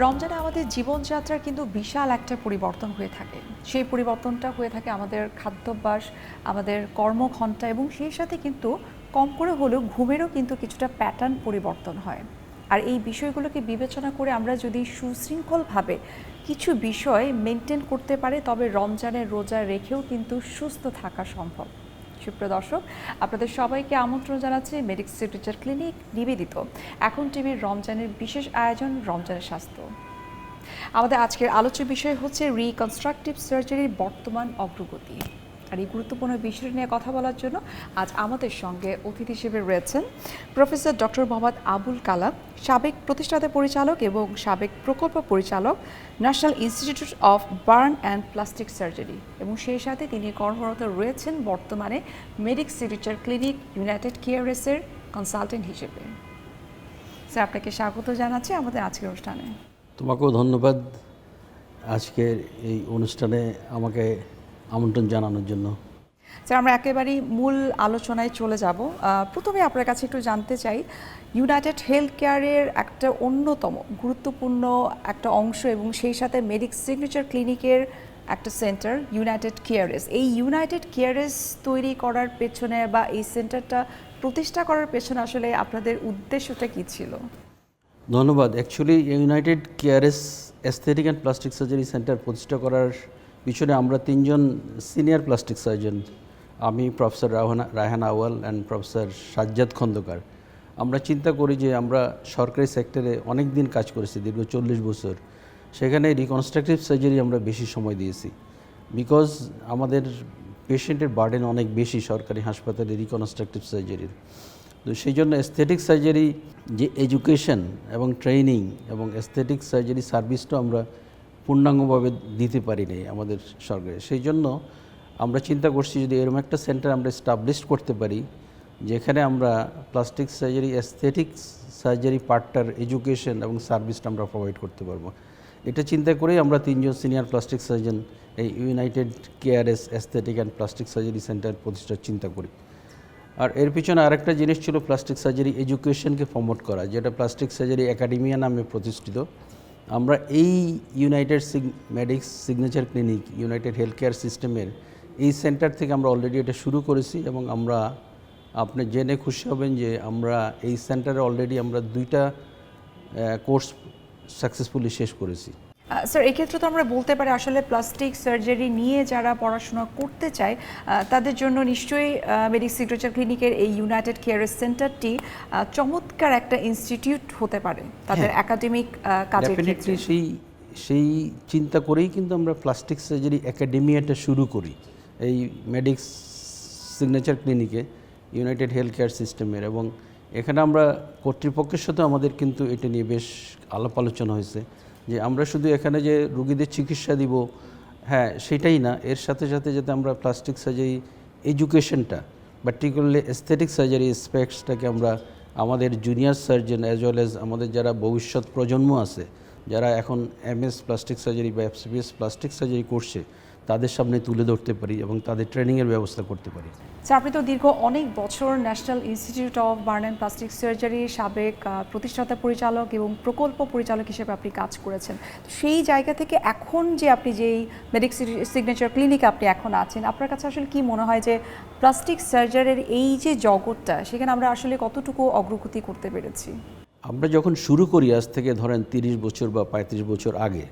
রমজানে আমাদের জীবনযাত্রার কিন্তু বিশাল একটা পরিবর্তন হয়ে থাকে। সেই পরিবর্তনটা হয়ে থাকে আমাদের খাদ্যাভ্যাস, আমাদের কর্মঘণ্টা এবং সেই সাথে কিন্তু কম করে হলেও ঘুমেরও কিন্তু কিছুটা প্যাটার্ন পরিবর্তন হয়। আর এই বিষয়গুলোকে বিবেচনা করে আমরা যদি সুশৃঙ্খলভাবে কিছু বিষয় মেনটেন করতে পারি তবে রমজানের রোজা রেখেও কিন্তু সুস্থ থাকা সম্ভব। সুপ্রিয় দর্শক, আপনাদের সবাইকে আমন্ত্রণ জানাচ্ছি মেডিক্স সিগনেচার ক্লিনিক নিবেদিত এখন টিভির রমজানের বিশেষ আয়োজন রমজানের স্বাস্থ্য। আমাদের আজকের আলোচ্য বিষয় হচ্ছে রিকনস্ট্রাকটিভ সার্জারির বর্তমান অগ্রগতি। আর এই গুরুত্বপূর্ণ বিষয় নিয়ে কথা বলার জন্য আজ আমাদের সঙ্গে অতিথি হিসেবে রয়েছেন প্রফেসর ডক্টর মোহাম্মদ আবুল কালাম, সাবেক প্রতিষ্ঠাতা পরিচালক এবং সাবেক প্রকল্প পরিচালক, National Institute of Burn and plastic Surgery, এবং সেই সাথে তিনি কর্মরত রয়েছেন বর্তমানে মেডিক্স সিগনেচার ক্লিনিক ইউনাইটেড কেয়ারেসের কনসালটেন্ট হিসেবে। স্যার, আপনাকে স্বাগত জানাচ্ছি আমাদের আজকের অনুষ্ঠানে। তোমাকেও ধন্যবাদ আজকের এই অনুষ্ঠানে আমাকে আমন্ত্রণ জানানোর জন্য। স্যার, আমরা একেবারেই মূল আলোচনায় চলে যাব। প্রথমে আপনার কাছে একটু জানতে চাই, ইউনাইটেড হেলথ কেয়ারের একটা অন্যতম গুরুত্বপূর্ণ একটা অংশ এবং সেই সাথে মেডিক্স সিগনেচার ক্লিনিকের একটা সেন্টার ইউনাইটেড কেয়ারেস, এই ইউনাইটেড কেয়ারেস তৈরি করার পেছনে বা এই সেন্টারটা প্রতিষ্ঠা করার পেছনে আসলে আপনাদের উদ্দেশ্যটা কী ছিল? ধন্যবাদ। Actually United Cares aesthetic and plastic surgery centre প্রতিষ্ঠা করার পিছনে আমরা তিনজন সিনিয়র প্লাস্টিক সার্জন, আমি professor Raihan Awal and professor Sajjad Khandakar, আমরা চিন্তা করি যে আমরা সরকারি সেক্টরে অনেক দিন কাজ করেছি, দীর্ঘ 40 বছর। সেখানে রিকনস্ট্রাকটিভ সার্জারি আমরা বেশি সময় দিয়েছি, বিকজ আমাদের পেশেন্টের বার্ডেন অনেক বেশি সরকারি হাসপাতালে রিকনস্ট্রাকটিভ সার্জারির। তো সেই জন্য অ্যাস্থেটিক সার্জারি যে এডুকেশন এবং ট্রেনিং এবং অ্যাস্থেটিক সার্জারি সার্ভিসটা আমরা পূর্ণাঙ্গভাবে দিতে পারি নাই আমাদের সরকারে। সেই জন্য আমরা চিন্তা করছি যদি এরকম একটা সেন্টার আমরা এস্টাবলিশ করতে পারি যেখানে আমরা প্লাস্টিক সার্জারি, অ্যাস্থেটিক সার্জারি পার্টটার এডুকেশন এবং সার্ভিসটা আমরা প্রোভাইড করতে পারবো। এটা চিন্তা করেই আমরা তিনজন সিনিয়র প্লাস্টিক সার্জন এই United Cares aesthetic and plastic surgery centre প্রতিষ্ঠার চিন্তা করি। আর এর পিছনে আরেকটা জিনিস ছিল প্লাস্টিক সার্জারি এডুকেশনকে প্রমোট করা, যেটা প্লাস্টিক সার্জারি একাডেমিয়া নামে প্রতিষ্ঠিত। আমরা এই United medics Signature Clinic United health care সিস্টেমের এই সেন্টার থেকে আমরা অলরেডি এটা শুরু করেছি এবং আমরা আপনি জেনে খুশি হবেন যে আমরা এই সেন্টারে অলরেডি আমরা 2টা কোর্স সাকসেসফুলি শেষ করেছি। স্যার, এক্ষেত্রে তো আমরা বলতে পারি আসলে প্লাস্টিক সার্জারি নিয়ে যারা পড়াশোনা করতে চায় তাদের জন্য নিশ্চয়ই মেডিক্স সিগনেচার ক্লিনিকের এই ইউনাইটেড কেয়ারেস সেন্টারটি চমৎকার একটা ইনস্টিটিউট হতে পারে তাদের একাডেমিক কাজের ক্ষেত্রে। সেই চিন্তা করেই কিন্তু আমরা প্লাস্টিক সার্জারি একাডেমিয়াটা শুরু করি এই মেডিক্স সিগনেচার ক্লিনিকে ইউনাইটেড হেলথ কেয়ার সিস্টেমের। এবং এখানে আমরা কর্তৃপক্ষের সাথে আমাদের কিন্তু এটা নিয়ে বেশ আলাপ আলোচনা হয়েছে যে আমরা শুধু এখানে যে রুগীদের চিকিৎসা দিব, হ্যাঁ সেটাই না, এর সাথে সাথে যাতে আমরা প্লাস্টিক সার্জারি এডুকেশনটা, পার্টিকুলারলি অ্যাস্থেটিক সার্জারি স্পেক্টসটাকে আমরা আমাদের junior surgeon as well as আমাদের যারা ভবিষ্যৎ প্রজন্ম আছে, যারা এখন MS প্লাস্টিক সার্জারি বা FCPS প্লাস্টিক সার্জারি করছে, তাদের সামনে তুলে ধরতে পারি এবং তাদের ট্রেনিংয়ের ব্যবস্থা করতে পারি। স্যার, আপনি তো দীর্ঘ অনেক বছর national Institute of Burn and plastic সার্জারির সাবেক প্রতিষ্ঠাতা পরিচালক এবং প্রকল্প পরিচালক হিসেবে আপনি কাজ করেছেন। সেই জায়গা থেকে এখন যে আপনি যেই মেডিক্স সিগনেচার ক্লিনিকে আপনি এখন আছেন, আপনার কাছে আসলে কি মনে হয় যে প্লাস্টিক সার্জারির এই যে জগৎটা, সেখানে আমরা আসলে কতটুকু অগ্রগতি করতে পেরেছি? আমরা যখন শুরু করি আজ থেকে ধরেন 30 বছর বা 35 বছর আগে,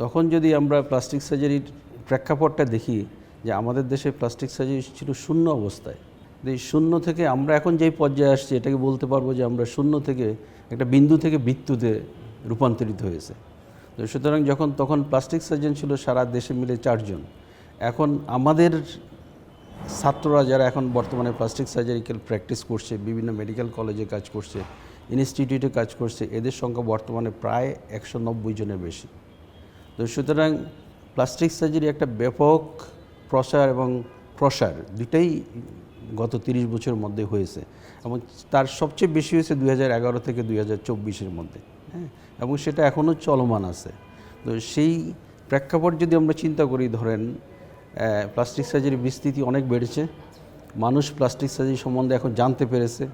তখন যদি আমরা প্লাস্টিক সার্জারির প্রেক্ষাপটটা দেখি যে আমাদের দেশে প্লাস্টিক সার্জারি ছিল শূন্য অবস্থায়। এই শূন্য থেকে আমরা এখন যেই পর্যায়ে আসছি এটাকে বলতে পারবো যে আমরা শূন্য থেকে একটা বিন্দু থেকে বৃত্তুতে রূপান্তরিত হয়েছে। তো সুতরাং তখন প্লাস্টিক সার্জন ছিল সারা দেশে মিলে 4 জন। এখন আমাদের ছাত্ররা যারা এখন বর্তমানে প্লাস্টিক সার্জারিক্যাল প্র্যাকটিস করছে, বিভিন্ন মেডিকেল কলেজে কাজ করছে, ইনস্টিটিউটে কাজ করছে, এদের সংখ্যা বর্তমানে প্রায় 190 জনের বেশি। তো সুতরাং প্লাস্টিক সার্জারি একটা ব্যাপক প্রসার এবং প্রসার দুটাই গত 30 বছরের মধ্যে হয়েছে এবং তার সবচেয়ে বেশি হয়েছে 2011 থেকে 2024-এর মধ্যে, হ্যাঁ, এবং সেটা এখনও চলমান আছে। তো সেই প্রেক্ষাপট যদি আমরা চিন্তা করি, ধরেন প্লাস্টিক সার্জারির বিস্তৃতি অনেক বেড়েছে, মানুষ প্লাস্টিক সার্জারি সম্বন্ধে এখন জানতে পেরেছে,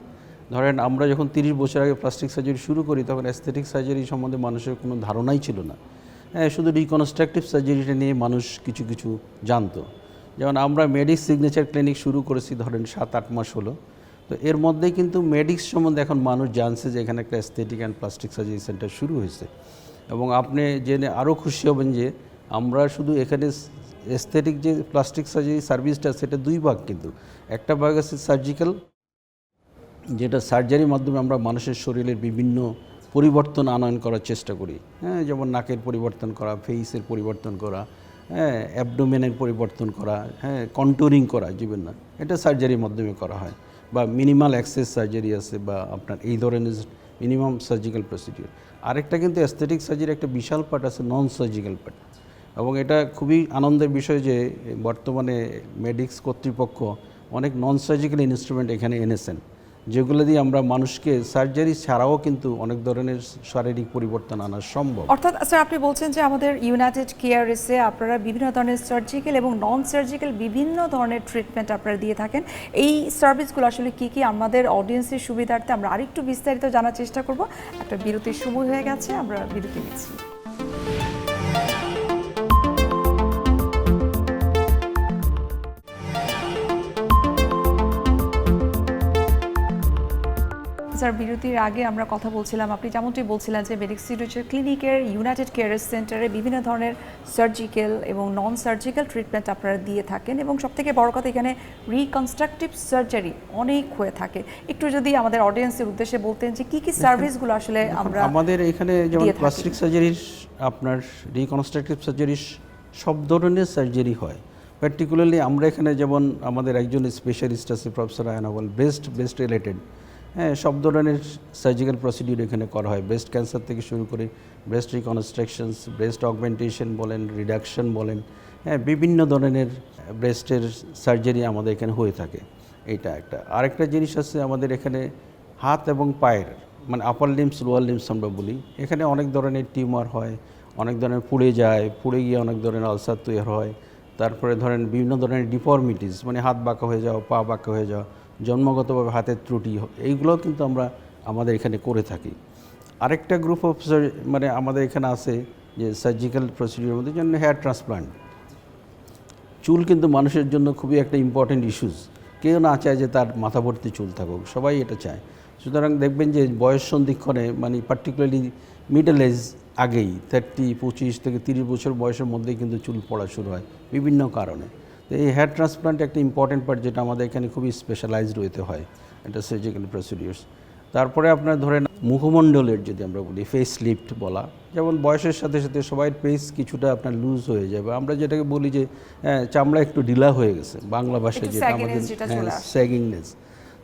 ধরেন আমরা যখন 30 বছর আগে প্লাস্টিক সার্জারি শুরু করি তখন অ্যাস্থেটিক সার্জারি সম্বন্ধে মানুষের কোনো ধারণাই ছিল না। হ্যাঁ, শুধু রিকনস্ট্রাকটিভ সার্জারিটা নিয়ে মানুষ কিছু কিছু জানতো। যেমন আমরা মেডিক্স সিগনেচার ক্লিনিক শুরু করেছি ধরেন 7-8 মাস হলো। তো এর মধ্যেই কিন্তু মেডিক্স সম্বন্ধে এখন মানুষ জানছে যে এখানে একটা aesthetic and plastic surgery centre শুরু হয়েছে। এবং আপনি জেনে আরও খুশি হবেন যে আমরা শুধু এখানে অ্যাস্থেটিক যে প্লাস্টিক সার্জারি সার্ভিসটা সেটা 2 ভাগ, কিন্তু একটা ভাগ আছে সার্জিক্যাল, যেটা সার্জারির মাধ্যমে আমরা মানুষের শরীরের বিভিন্ন পরিবর্তন আনয়ন করার চেষ্টা করি। হ্যাঁ, যেমন নাকের পরিবর্তন করা, ফেসের পরিবর্তন করা, হ্যাঁ, অ্যাবডোমেনের পরিবর্তন করা, হ্যাঁ, কন্ট্যুরিং করা জীবন না, এটা সার্জারির মাধ্যমে করা হয়। বা মিনিমাল অ্যাক্সেস সার্জারি আছে, বা আপনার এই ধরনের মিনিমাম সার্জিক্যাল প্রসিডিউর। আরেকটা কিন্তু অ্যাস্থেটিক সার্জারি একটা বিশাল পার্ট আছে নন সার্জিক্যাল পার্ট, এবং এটা খুবই আনন্দের বিষয় যে বর্তমানে মেডিক্স কর্তৃপক্ষ অনেক নন সার্জিক্যাল ইনস্ট্রুমেন্ট এখানে এনেছেন, যেগুলো দিয়ে আমরা মানুষকে সার্জারি ছাড়াও কিন্তু অনেক ধরনের শারীরিক পরিবর্তন আনা সম্ভব। অর্থাৎ স্যার আপনি বলছেন যে আমাদের ইউনাইটেড কেয়ারসে আপনারা বিভিন্ন ধরনের সার্জিক্যাল এবং নন সার্জিক্যাল বিভিন্ন ধরনের ট্রিটমেন্ট আপনারা দিয়ে থাকেন। এই সার্ভিসগুলো আসলে কি কি আমাদের অডিয়েন্সের সুবিধার্থে আমরা আরেকটু বিস্তারিত জানার চেষ্টা করব। একটা বিরতির সময় হয়ে গেছে, আমরা বিরতি নিচ্ছি। স্যার বিরতির আগে আমরা কথা বলছিলাম, আপনি যেমনটি বলছিলেন যে মেডিক্স সিগনেচার ক্লিনিকের ইউনাইটেড কেয়ার সেন্টারে বিভিন্ন ধরনের সার্জিক্যাল এবং নন সার্জিক্যাল ট্রিটমেন্ট আপনারা দিয়ে থাকেন, এবং সবথেকে বড় কথা এখানে রিকনস্ট্রাকটিভ সার্জারি অনেক হয়ে থাকে। একটু যদি আমাদের অডিয়েন্সের উদ্দেশ্যে বলতেন যে কি কি সার্ভিসগুলো আসলে আমরা আমাদের এখানে যেমন প্লাস্টিক সার্জারির, আপনার রিকনস্ট্রাকটিভ সার্জারির সব ধরনের সার্জারি হয়। পার্টিকুলারলি আমরা এখানে যেমন আমাদের একজন স্পেশালিস্ট আছে প্রফেসর রায়হান আউয়াল, ব্রেস্ট রিলেটেড, হ্যাঁ, সব ধরনের সার্জিক্যাল প্রসিডিউর এখানে করা হয়। ব্রেস্ট ক্যান্সার থেকে শুরু করে ব্রেস্ট রিকনস্ট্রাকশনস, ব্রেস্ট অগমেন্টেশন বলেন, রিডাকশন বলেন, হ্যাঁ, বিভিন্ন ধরনের ব্রেস্টের সার্জারি আমাদের এখানে হয়ে থাকে। এইটা একটা। আরেকটা জিনিস আছে আমাদের এখানে হাত এবং পায়ের, মানে আপার লিমস লোয়ার লিমস আমরা বলি, এখানে অনেক ধরনের টিউমার হয়, অনেক ধরনের পুড়ে যায়, পুড়ে গিয়ে অনেক ধরনের আলসার তৈরি হয়। তারপরে ধরেন বিভিন্ন ধরনের ডিফর্মিটিস, মানে হাত বাঁকা হয়ে যাওয়া, পা বাঁকা হয়ে যাওয়া, জন্মগতভাবে হাতের ত্রুটি, এইগুলো কিন্তু আমরা আমাদের এখানে করে থাকি। আরেকটা গ্রুপ অফ মানে আমাদের এখানে আছে যে সার্জিক্যাল প্রসিডিউরের মধ্যে, যেমন হেয়ার ট্রান্সপ্লান্ট। চুল কিন্তু মানুষের জন্য খুবই একটা ইম্পর্টেন্ট ইস্যুস। কেউ না চায় যে তার মাথা ভর্তি চুল থাকুক, সবাই এটা চায়। সুতরাং দেখবেন যে বয়স সন্ধিক্ষণে, মানে পার্টিকুলারলি মিডল এজ আগেই 25 থেকে 30 বছর বয়সের মধ্যেই কিন্তু চুল পড়া শুরু হয় বিভিন্ন কারণে। তো এই হেয়ার ট্রান্সপ্লান্ট একটা ইম্পর্টেন্ট পার্ট, যেটা আমাদের এখানে খুবই স্পেশালাইজড হতে হয়, এটা সার্জিক্যাল প্রসিডিউরস। তারপরে আপনার ধরেন মুখমণ্ডলের যদি আমরা বলি ফেস লিফট বলা, যেমন বয়সের সাথে সাথে সবাই ফেস কিছুটা আপনার লুজ হয়ে যাবে, আমরা যেটাকে বলি যে চামড়া একটু ঢিলা হয়ে গেছে, বাংলা ভাষায় যেটা আমাদের স্যাগিংনেস।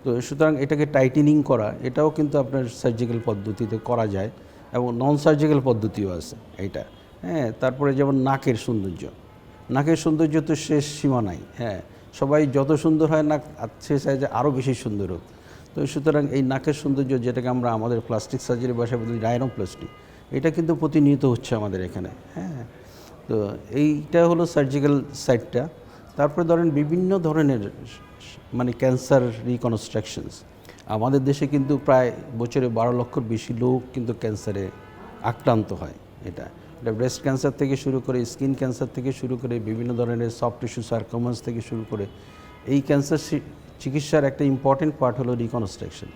তো সুতরাং এটাকে টাইটেনিং করা, এটাও কিন্তু আপনার সার্জিক্যাল পদ্ধতিতে করা যায়, এবং নন সার্জিক্যাল পদ্ধতিও আছে এইটা। হ্যাঁ, তারপরে যেমন নাকের সৌন্দর্য তো শেষ সীমা নাই। হ্যাঁ, সবাই যত সুন্দর হয় নাক, সে চায় যে আরও বেশি সুন্দর হোক। তো সুতরাং এই নাকের সৌন্দর্য, যেটাকে আমরা আমাদের প্লাস্টিক সার্জারি ভাষায় বলি রাইনোপ্লাস্টি, এটা কিন্তু প্রতিনিয়ত হচ্ছে আমাদের এখানে। হ্যাঁ, তো এইটা হলো সার্জিক্যাল সাইডটা। তারপরে ধরেন বিভিন্ন ধরনের মানে ক্যান্সার রিকনস্ট্রাকশনস, আমাদের দেশে কিন্তু প্রায় বছরে 12 লক্ষর বেশি লোক কিন্তু ক্যান্সারে আক্রান্ত হয়। এটা ব্রেস্ট ক্যান্সার থেকে শুরু করে, স্কিন ক্যান্সার থেকে শুরু করে, বিভিন্ন ধরনের সফট টিস্যু সার্কোমাস থেকে শুরু করে, এই ক্যান্সার চিকিৎসার একটা ইম্পর্টেন্ট পার্ট হলো রিকনস্ট্রাকশন।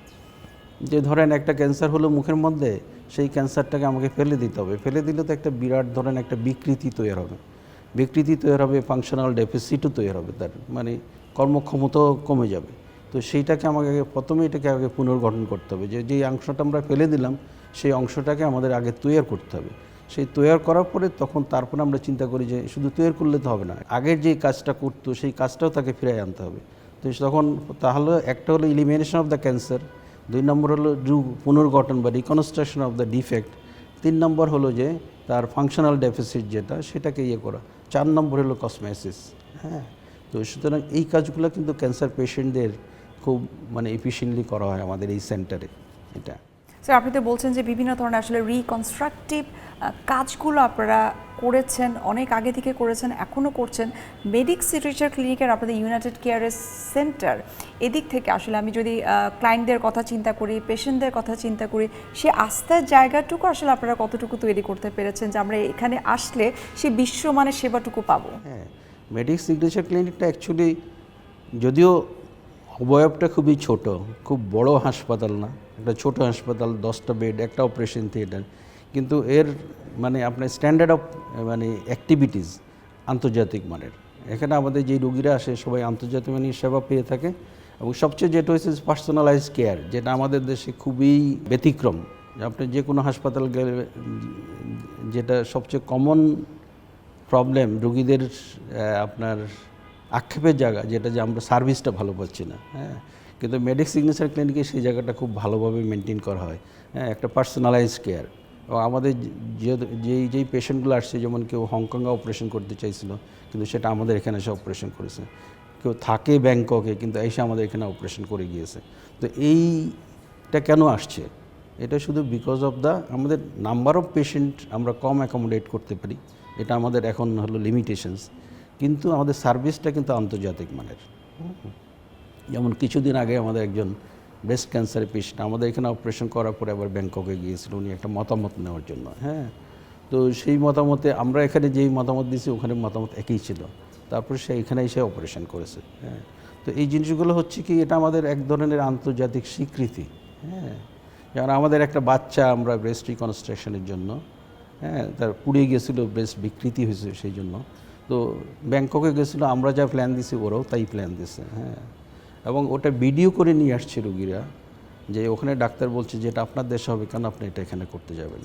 যে ধরেন একটা ক্যান্সার হলো মুখের মধ্যে, সেই ক্যান্সারটাকে আমাকে ফেলে দিতে হবে, ফেলে দিলে তো একটা বিরাট ধরনের একটা বিকৃতি তৈরি হবে, ফাংশনাল ডেফিসিটও তৈরি হবে, তার মানে কর্মক্ষমতাও কমে যাবে। তো সেইটাকে আমাকে প্রথমে এটাকে আগে পুনর্গঠন করতে হবে, যে যেই অংশটা আমরা ফেলে দিলাম সেই অংশটাকে আমাদের আগে তৈরি করতে হবে। সেই তৈরি করার পরে তারপরে আমরা চিন্তা করি যে শুধু তৈরি করলে তো হবে না, আগের যে কাজটা করতো সেই কাজটাও তাকে ফিরে আনতে হবে। তো তখন তাহলে একটা হলো ইলিমিনেশন অফ দ্য ক্যান্সার, 2 নম্বর হলো পুনর্গঠন বা রিকনস্ট্রাকশন অফ দ্য ডিফেক্ট, 3 নম্বর হলো যে তার ফাংশনাল ডেফিসিট যেটা, সেটাকে করা, 4 নম্বর হলো কসমেসিস। হ্যাঁ, তো সুতরাং এই কাজগুলো কিন্তু ক্যান্সার পেশেন্টদের খুব মানে এফিশিয়েন্টলি করা হয় আমাদের এই সেন্টারে। এটা স্যার আপনি তো বলছেন যে বিভিন্ন ধরনের আসলে রিকনস্ট্রাকটিভ কাজগুলো আপনারা করেছেন, অনেক আগে থেকে করেছেন, এখনও করছেন। মেডিক সিগনেচার ক্লিনিকের আপনাদের ইউনাইটেড কেয়ারের সেন্টার, এদিক থেকে আসলে আমি যদি ক্লায়েন্টদের কথা চিন্তা করি, পেশেন্টদের কথা চিন্তা করি, সে আস্থার জায়গাটুকু আসলে আপনারা কতটুকু তৈরি করতে পেরেছেন যে আমরা এখানে আসলে সে বিশ্বমানের সেবাটুকু পাবো? হ্যাঁ, মেডিক সিগনেচার ক্লিনিকটা অ্যাকচুয়ালি যদিও অবয়বটা খুবই ছোট, খুব বড় হাসপাতাল না, একটা ছোট হাসপাতাল, 10টা বেড, একটা অপারেশন থিয়েটার, কিন্তু এর মানে আপনার স্ট্যান্ডার্ড অফ মানে অ্যাক্টিভিটিস আন্তর্জাতিক মানের। এখানে আমাদের যে রোগীরা আসে সবাই আন্তর্জাতিক মানের সেবা পেয়ে থাকে, এবং সবচেয়ে যেটা হচ্ছে পার্সোনালাইজ কেয়ার, যেটা আমাদের দেশে খুবই ব্যতিক্রম। আপনি যে কোনো হাসপাতাল গেলে যেটা সবচেয়ে কমন প্রবলেম রোগীদের আপনার আক্ষেপের জায়গা, যেটা যে আমরা সার্ভিসটা ভালো পাচ্ছি না, হ্যাঁ, কিন্তু মেডিক সিগনেচার ক্লিনিকে সেই জায়গাটা খুব ভালোভাবে মেনটেন করা হয়, হ্যাঁ, একটা পার্সোনালাইজ কেয়ার। এবং আমাদের যেই পেশেন্টগুলো আসছে, যেমন কেউ হংকংয়ে অপারেশন করতে চাইছিল, কিন্তু সেটা আমাদের এখানে এসে অপারেশন করেছে। কেউ থাকে ব্যাংককে, কিন্তু এসে আমাদের এখানে অপারেশন করে গিয়েছে। তো এইটা কেন আসছে? এটা শুধু বিকজ অফ আমাদের নাম্বার অফ পেশেন্ট আমরা কম অ্যাকোমোডেট করতে পারি, এটা আমাদের এখন হলো লিমিটেশনস, কিন্তু আমাদের সার্ভিসটা কিন্তু আন্তর্জাতিক মানের। যেমন কিছুদিন আগে আমাদের একজন ব্রেস্ট ক্যান্সারের পেশেন্ট আমাদের এখানে অপারেশন করার পরে আবার ব্যাংককে গিয়েছিল উনি একটা মতামত নেওয়ার জন্য, হ্যাঁ। তো সেই মতামতে আমরা এখানে যেই মতামত দিয়েছি ওখানে মতামত একই ছিল, তারপরে সে এখানে এসে অপারেশন করেছে, হ্যাঁ। তো এই জিনিসগুলো হচ্ছে কি, এটা আমাদের এক ধরনের আন্তর্জাতিক স্বীকৃতি, হ্যাঁ। যেমন আমাদের একটা বাচ্চা আমরা ব্রেস্ট রিকনস্ট্রাকশনের জন্য, হ্যাঁ, তার পুড়ে গিয়েছিলো, ব্রেস্ট বিকৃতি হয়েছে সেই জন্য, তো ব্যাংককে গেছিলো, আমরা যা প্ল্যান দিছি ওরাও তাই প্ল্যান দিছে, হ্যাঁ। এবং ওটা ভিডিও করে নিয়ে আসছে রোগীরা, যে ওখানে ডাক্তার বলছে যে এটা আপনার দেশে হবে, কেন আপনি এটা এখানে করতে যাবেন,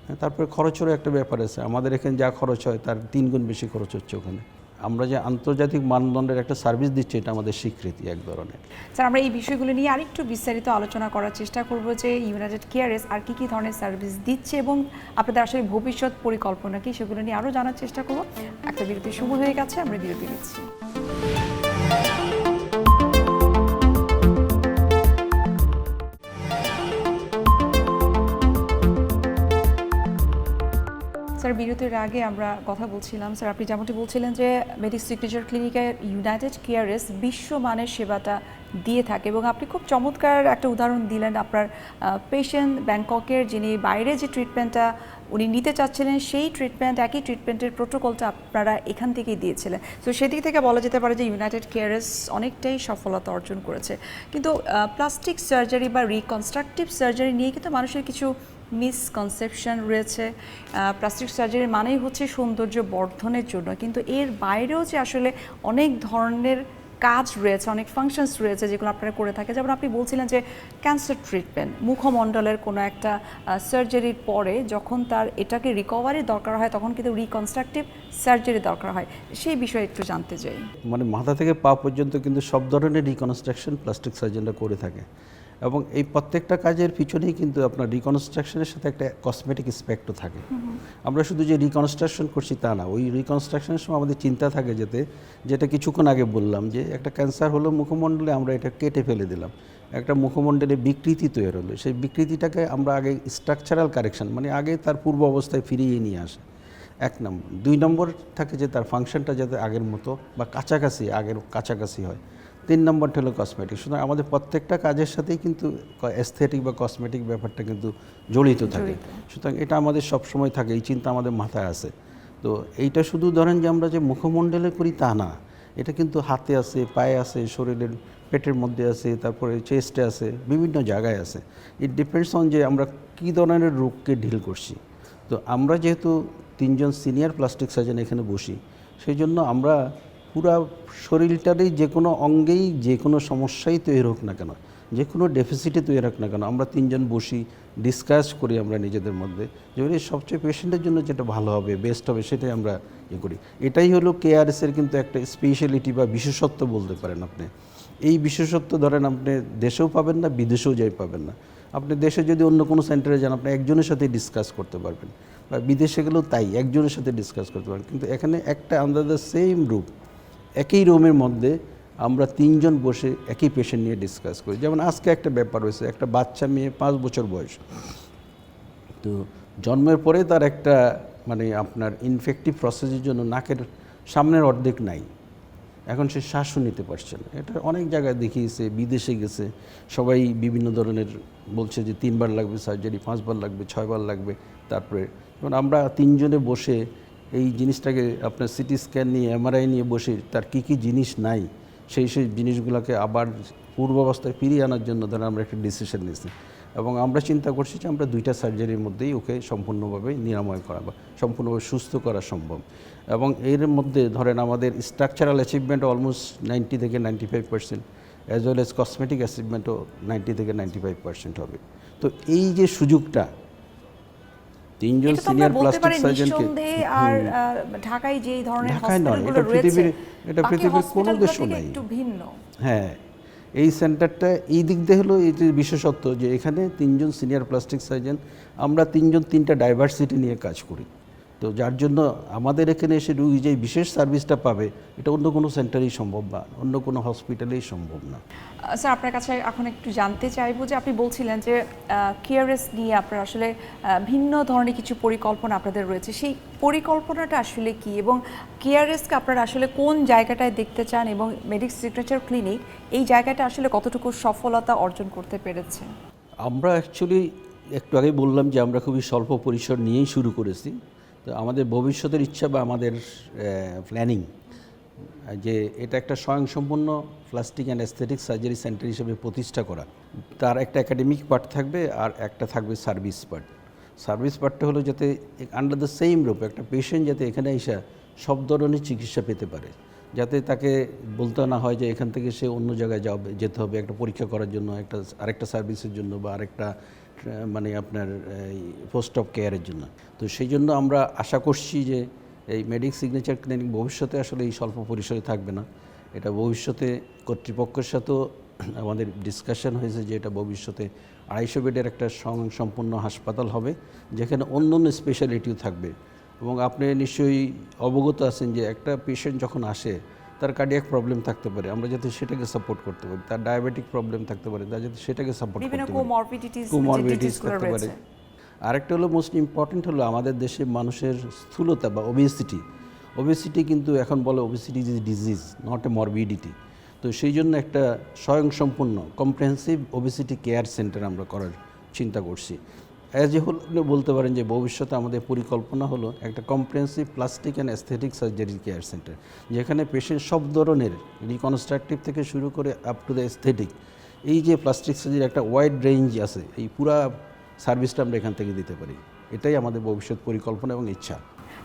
হ্যাঁ। তারপরে খরচেরও একটা ব্যাপার আছে, আমাদের এখানে যা খরচ হয় তার 3 গুণ বেশি খরচ হচ্ছে ওখানে। আমরা যে আন্তর্জাতিক মানদণ্ডের একটা সার্ভিস দিচ্ছি, এটা আমাদের স্বীকৃতি এক ধরনের। স্যার, আমরা এই বিষয়গুলো নিয়ে আরেকটু বিস্তারিত আলোচনা করার চেষ্টা করব যে ইউনাইটেড কেয়ারেস আর কী কী ধরনের সার্ভিস দিচ্ছে এবং আপনাদের আসলে ভবিষ্যৎ পরিকল্পনা কি, সেগুলো নিয়ে আরও জানার চেষ্টা করব। একটা বিরতির সময় হয়ে গেছে, আমরা বিরতি নিচ্ছি। স্যার, বিরতির আগে আমরা কথা বলছিলাম, স্যার আপনি যেমনটি বলছিলেন যে মেডিক সিগনেচার ক্লিনিকের ইউনাইটেড কেয়ারেস বিশ্বমানের সেবাটা দিয়ে থাকে, এবং আপনি খুব চমৎকার একটা উদাহরণ দিলেন আপনার পেশেন্ট ব্যাংককের, যিনি বাইরে যে ট্রিটমেন্টটা উনি নিতে চাচ্ছিলেন, সেই ট্রিটমেন্ট, একই ট্রিটমেন্টের প্রোটোকলটা আপনারা এখান থেকেই দিয়েছিলেন। তো সেদিক থেকে বলা যেতে পারে যে ইউনাইটেড কেয়ারেস অনেকটাই সফলতা অর্জন করেছে। কিন্তু প্লাস্টিক সার্জারি বা রিকনস্ট্রাকটিভ সার্জারি নিয়ে কিন্তু মানুষের কিছু মিসকনসেপশন রয়েছে। প্লাস্টিক সার্জারি মানেই হচ্ছে সৌন্দর্য বর্ধনের জন্য, কিন্তু এর বাইরেও যে আসলে অনেক ধরনের কাজ রয়েছে, অনেক ফাংশনস রয়েছে যেগুলো আপনারা করে থাকে। যেমন আপনি বলছিলেন যে ক্যান্সার ট্রিটমেন্ট, মুখমণ্ডলের কোনো একটা সার্জারির পরে যখন তার এটাকে রিকভারির দরকার হয়, তখন কিন্তু রিকনস্ট্রাকটিভ সার্জারি দরকার হয়। সেই বিষয়ে একটু জানতে চাই। মানে মাথা থেকে পা পর্যন্ত কিন্তু সব ধরনের রিকনস্ট্রাকশন প্লাস্টিক সার্জনরা করে থাকে, এবং এই প্রত্যেকটা কাজের পিছনেই কিন্তু আপনার রিকনস্ট্রাকশনের সাথে একটা কসমেটিক স্পেক্টও থাকে। আমরা শুধু যে রিকনস্ট্রাকশন করছি তা না, ওই রিকনস্ট্রাকশনের সময় আমাদের চিন্তা থাকে যেটা কিছুক্ষণ আগে বললাম, যে একটা ক্যান্সার হলো মুখমণ্ডলে, আমরা এটা কেটে ফেলে দিলাম, একটা মুখমণ্ডলে বিকৃতি তৈরি হলো, সেই বিকৃতিটাকে আমরা আগে স্ট্রাকচারাল কারেকশন, মানে আগে তার পূর্ব অবস্থায় ফিরিয়ে নিয়ে আসে, 1 নম্বর। 2 নম্বর থাকে যে তার ফাংশনটা যাতে আগের মতো বা আগের কাছাকাছি হয়। 3 নম্বরটা হলো কসমেটিক। সুতরাং আমাদের প্রত্যেকটা কাজের সাথেই কিন্তু অ্যাস্থেটিক বা কসমেটিক ব্যাপারটা কিন্তু জড়িত থাকে। সুতরাং এটা আমাদের সবসময় থাকে, এই চিন্তা আমাদের মাথায় আছে। তো এইটা শুধু ধরেন যে আমরা যে মুখমণ্ডলে করি তা না, এটা কিন্তু হাতে আছে, পায়ে আছে, শরীরের পেটের মধ্যে আছে, তারপরে চেস্টে আছে, বিভিন্ন জায়গায় আছে। ইট ডিপেন্ডস অন যে আমরা কী ধরনের রোগকে ডিল করছি। তো আমরা যেহেতু 3 জন সিনিয়র প্লাস্টিক সার্জন এখানে বসি, সেই জন্য আমরা পুরা শরীরটারই যে কোনো অঙ্গেই যে কোনো সমস্যাই তৈরি হোক না কেন, যে কোনো ডেফিসিটে তৈরি হোক না কেন, আমরা 3 জন বসি, ডিসকাস করি আমরা নিজেদের মধ্যে, যে সবচেয়ে পেশেন্টের জন্য যেটা ভালো হবে, বেস্ট হবে, সেটাই আমরা করি। এটাই হলো কেআরএসের কিন্তু একটা স্পেশালিটি বা বিশেষত্ব বলতে পারেন আপনি। এই বিশেষত্ব ধরেন আপনি দেশেও পাবেন না, বিদেশেও যাই পাবেন না। আপনি দেশে যদি অন্য কোনো সেন্টারে যান, আপনি একজনের সাথে ডিসকাস করতে পারবেন, বা বিদেশে গেলেও তাই, একজনের সাথে ডিসকাস করতে পারবেন। কিন্তু এখানে একটা আন্ডার দ্য সেম রুম, একই রুমের মধ্যে আমরা 3 জন বসে একই পেশেন্ট নিয়ে ডিসকাস করি। যেমন আজকে একটা ব্যাপার হয়েছে, একটা বাচ্চা মেয়ে, 5 বছর বয়স। তো জন্মের পরে তার একটা মানে আপনার ইনফেক্টিভ প্রসেসের জন্য নাকের সামনের অর্ধেক নাই, এখন সে শ্বাসও নিতে পারছে না। এটা অনেক জায়গায় দেখিয়েছে, বিদেশে গেছে, সবাই বিভিন্ন ধরনের বলছে যে 3 বার লাগবে সার্জারি, 5 বার লাগবে, 6 বার লাগবে। তারপরে যেমন আমরা 3 জনে বসে এই জিনিসটাকে আপনার সিটি স্ক্যান নিয়ে এমআরআই নিয়ে বসে তার কী কী জিনিস নাই সেই জিনিসগুলোকে আবার পূর্বাবস্থায় ফিরিয়ে আনার জন্য ধরেন আমরা একটা ডিসিশন নিয়েছি, এবং আমরা চিন্তা করছি যে আমরা 2টা সার্জারির মধ্যেই ওকে সম্পূর্ণভাবে নিরাময় করা বা সম্পূর্ণভাবে সুস্থ করা সম্ভব। এবং এর মধ্যে ধরেন আমাদের স্ট্রাকচারাল অ্যাচিভমেন্ট অলমোস্ট 90 থেকে 95%, অ্যাজ ওয়েল এজ কসমেটিক অ্যাচিভমেন্টও 90 থেকে 95% হবে। তো এই যে সুযোগটা 3 জন সিনিয়র প্লাস্টিক সার্জনকে, আর ঢাকায় যে ধরনের ঢাকায় নয়, হসপিটালগুলো এটা পৃথিবীর কোনো দেশও নাই। একটু ভিন্ন। হ্যাঁ, এই সেন্টারটা এই দিক দিয়ে হলো এই যে বিশেষত্ব যে এখানে 3 জন সিনিয়র প্লাস্টিক সার্জন, আমরা 3 জন 3টা ডাইভার্সিটি নিয়ে কাজ করি। তো যার জন্য আমাদের এখানে এসে রুগী যে বিশেষ সার্ভিসটা পাবে এটা অন্য কোনো সেন্টারেই সম্ভব না, অন্য কোনো হসপিটালেই সম্ভব না। স্যার, আপনার কাছে এখন একটু জানতে চাইবো যে আপনি বলছিলেন যে কেয়ারএস নিয়ে আপনার আসলে ভিন্ন ধরনের কিছু পরিকল্পনা আপনাদের রয়েছে, সেই পরিকল্পনাটা আসলে কি, এবং কেয়ারএসকে আপনারা আসলে কোন জায়গাটায় দেখতে চান, এবং মেডিক্স সিগনেচার ক্লিনিক এই জায়গাটা আসলে কতটুকু সফলতা অর্জন করতে পেরেছে? আমরা অ্যাকচুয়ালি একটু আগে বললাম যে আমরা খুবই স্বল্প পরিসর নিয়েই শুরু করেছি। তো আমাদের ভবিষ্যতের ইচ্ছা বা আমাদের প্ল্যানিং যে এটা একটা স্বয়ংসম্পূর্ণ plastic and aesthetic surgery centre হিসেবে প্রতিষ্ঠা করা। তার একটা একাডেমিক পার্ট থাকবে আর একটা থাকবে সার্ভিস পার্ট। সার্ভিস পার্টটা হলো যাতে আন্ডার দ্য সেম রূপ একটা পেশেন্ট যাতে এখানে এসে সব ধরনের চিকিৎসা পেতে পারে, যাতে তাকে বলতে না হয় যে এখান থেকে সে অন্য জায়গায় যেতে হবে একটা পরীক্ষা করার জন্য, আরেকটা সার্ভিসের জন্য বা আরেকটা মানে আপনার পোস্ট অফ কেয়ারের জন্য। তো সেই জন্য আমরা আশা করছি যে এই মেডিক্স সিগনেচার ক্লিনিক ভবিষ্যতে আসলে এই স্বল্প পরিসরে থাকবে না, এটা ভবিষ্যতে কর্তৃপক্ষের সাথেও আমাদের ডিসকাশন হয়েছে যে এটা ভবিষ্যতে 250 বেডের একটা সম্পূর্ণ হাসপাতাল হবে যেখানে অন্য অন্য স্পেশালিটিও থাকবে। এবং আপনি নিশ্চয়ই অবগত আছেন যে একটা পেশেন্ট যখন আসে তার কার্ডিয়াক প্রবলেম থাকতে পারে, আমরা যাতে সেটাকে সাপোর্ট করতে পারি, তার ডায়াবেটিক প্রবলেম থাকতে পারে, তার যাতে সেটাকে সাপোর্ট করতে পারি, কোমরবিডিটিস থাকতে পারে। আরেকটা হলো মোস্ট ইম্পর্টেন্ট হলো আমাদের দেশে মানুষের স্থূলতা বা ওবেসিটি কিন্তু এখন বলে obesity is disease, not a morbidity. তো সেই জন্য একটা স্বয়ংসম্পূর্ণ কম্প্রিহেন্সিভ ওবেসিটি কেয়ার সেন্টার আমরা করার চিন্তা করছি। অ্যাজ এ হোল আপনি বলতে পারেন যে ভবিষ্যতে আমাদের পরিকল্পনা হলো একটা comprehensive plastic and aesthetic surgery care centre, যেখানে পেশেন্ট সব ধরনের রিকনস্ট্রাকটিভ থেকে শুরু করে আপ টু দ্য অ্যাস্থেটিক, এই যে প্লাস্টিক সার্জারি একটা ওয়াইড রেঞ্জ আছে, এই পুরা সার্ভিসটা আমরা এখান থেকে দিতে পারি। এটাই আমাদের ভবিষ্যৎ পরিকল্পনা এবং ইচ্ছা।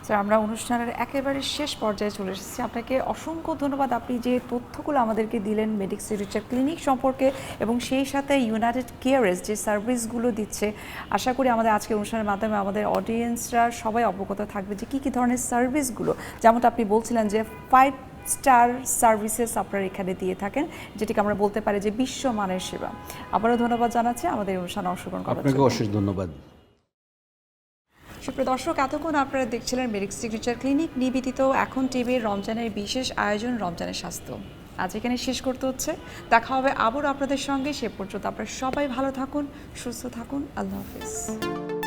স্যার, আমরা অনুষ্ঠানের একেবারে শেষ পর্যায়ে চলে এসেছি। আপনাকে অসংখ্য ধন্যবাদ, আপনি যে তথ্যগুলো আমাদেরকে দিলেন মেডিক্স সিগনেচার ক্লিনিক সম্পর্কে এবং সেই সাথে ইউনাইটেড কেয়ারএস যে সার্ভিসগুলো দিচ্ছে। আশা করি আমাদের আজকের অনুষ্ঠানের মাধ্যমে আমাদের অডিয়েন্সরা সবাই অবগত থাকবে যে কী কী ধরনের সার্ভিসগুলো, যেমনটা আপনি বলছিলেন যে 5 স্টার সার্ভিসেস আপনারা এখানে দিয়ে থাকেন, যেটিকে আমরা বলতে পারি যে বিশ্বমানের সেবা। আবারও ধন্যবাদ জানাচ্ছি আমাদের অনুষ্ঠানে অংশগ্রহণ করার জন্য। আপনাকে অশেষ ধন্যবাদ। সুপ্রিয় দর্শক, এতক্ষণ আপনারা দেখছিলেন মেডিক্স সিগনেচার ক্লিনিক নিবেদিত এখন টিভির রমজানের বিশেষ আয়োজন রমজানের স্বাস্থ্য। আজ এখানে শেষ করতে হচ্ছে, দেখা হবে আবারও আপনাদের সঙ্গে। সে পর্যন্ত আপনারা সবাই ভালো থাকুন, সুস্থ থাকুন। আল্লাহ হাফিজ।